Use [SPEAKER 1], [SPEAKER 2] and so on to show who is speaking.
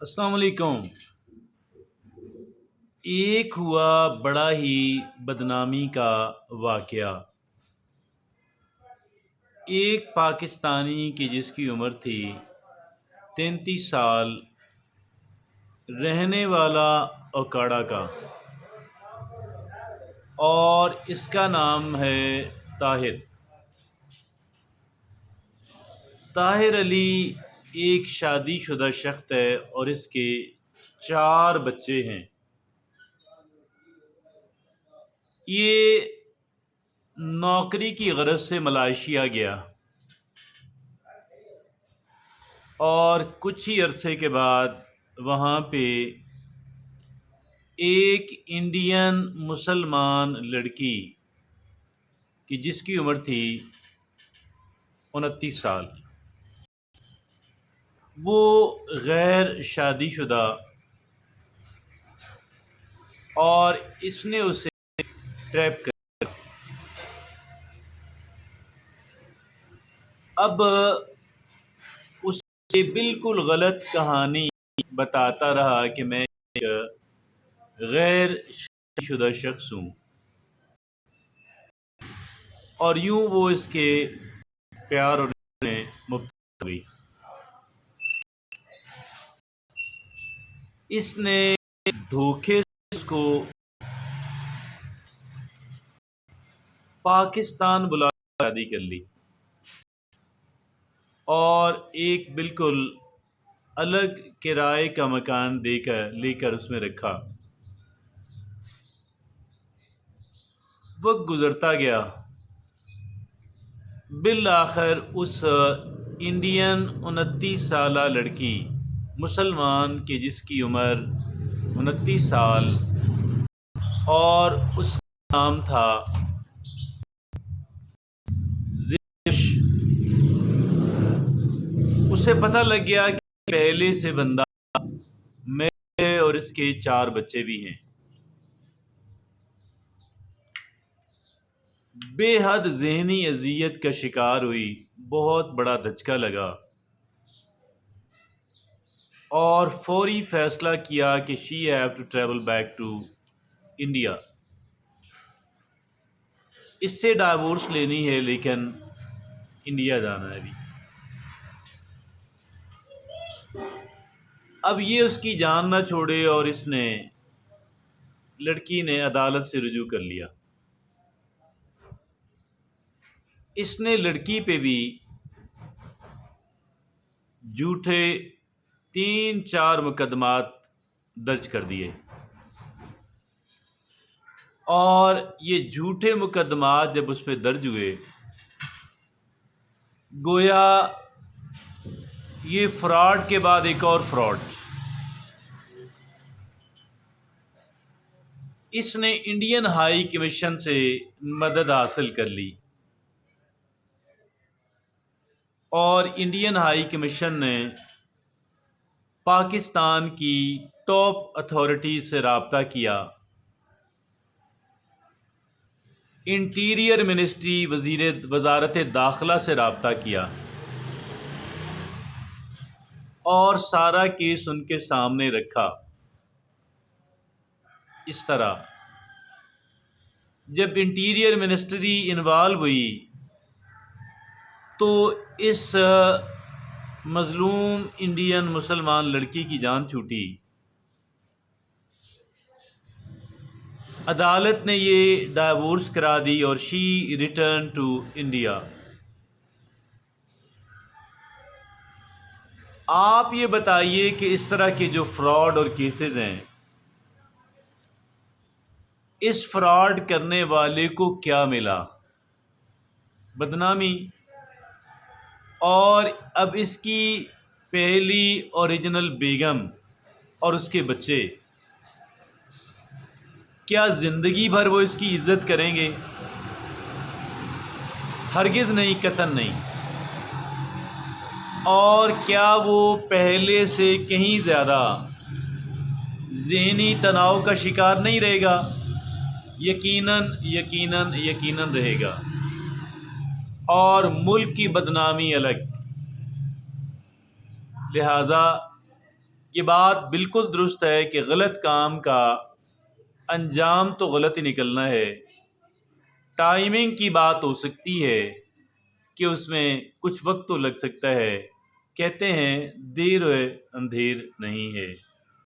[SPEAKER 1] السلام علیکم۔ ایک ہوا بڑا ہی بدنامی کا واقعہ۔ ایک پاکستانی کی جس کی عمر تھی 33 سال، رہنے والا اوکاڑا کا، اور اس کا نام ہے طاہر علی۔ ایک شادی شدہ شخص ہے اور اس کے 4 بچے ہیں۔ یہ نوکری کی غرض سے ملائیشیا گیا اور کچھ ہی عرصے کے بعد وہاں پہ ایک انڈین مسلمان لڑکی کی جس کی عمر تھی 29 سال، وہ غیر شادی شدہ، اور اس نے اسے ٹریپ کر اب اسے بالکل غلط کہانی بتاتا رہا کہ میں ایک غیر شادی شدہ شخص ہوں، اور یوں وہ اس کے پیار اور میں مبتلا ہوئی۔ اس نے دھوکے سے اس کو پاکستان بلا کر شادی کر لی اور ایک بالکل الگ کرائے کا مکان لے کر اس میں رکھا۔ وقت گزرتا گیا، بالآخر اس انڈین 29 سالہ لڑکی مسلمان کی جس کی عمر 29 سال اور اس کا نام تھا زیش، اسے پتہ لگ گیا کہ پہلے سے بندہ میرے اور اس کے 4 بچے بھی ہیں۔ بے حد ذہنی اذیت کا شکار ہوئی، بہت بڑا دھچکا لگا اور فوری فیصلہ کیا کہ she have to travel back to India. اس سے ڈائیورس لینی ہے لیکن انڈیا جانا ہے ابھی۔ اب یہ اس کی جان نہ چھوڑے اور لڑکی نے عدالت سے رجوع کر لیا۔ اس نے لڑکی پہ بھی جھوٹے 3-4 مقدمات درج کر دیے، اور یہ جھوٹے مقدمات جب اس پہ درج ہوئے، گویا یہ فراڈ کے بعد ایک اور فراڈ۔ اس نے انڈین ہائی کمیشن سے مدد حاصل کر لی اور انڈین ہائی کمیشن نے پاکستان کی ٹاپ اتھارٹیز سے رابطہ کیا، انٹیریئر منسٹری وزارت داخلہ سے رابطہ کیا، اور سارا کیس ان کے سامنے رکھا۔ اس طرح جب انٹیریئر منسٹری انوالو ہوئی تو اس مظلوم انڈین مسلمان لڑکی کی جان چھوٹی۔ عدالت نے یہ ڈائیورس کرا دی اور شی ریٹرن ٹو انڈیا۔ آپ یہ بتائیے کہ اس طرح کے جو فراڈ اور کیسز ہیں، اس فراڈ کرنے والے کو کیا ملا؟ بدنامی، اور اب اس کی پہلی اوریجنل بیگم اور اس کے بچے، کیا زندگی بھر وہ اس کی عزت کریں گے؟ ہرگز نہیں، قطعاً نہیں۔ اور کیا وہ پہلے سے کہیں زیادہ ذہنی تناؤ کا شکار نہیں رہے گا؟ یقیناً رہے گا، اور ملک کی بدنامی الگ۔ لہذا یہ بات بالکل درست ہے کہ غلط کام کا انجام تو غلط ہی نکلنا ہے۔ ٹائمنگ کی بات ہو سکتی ہے کہ اس میں کچھ وقت تو لگ سکتا ہے، کہتے ہیں دیر ہوئے اندھیر نہیں ہے۔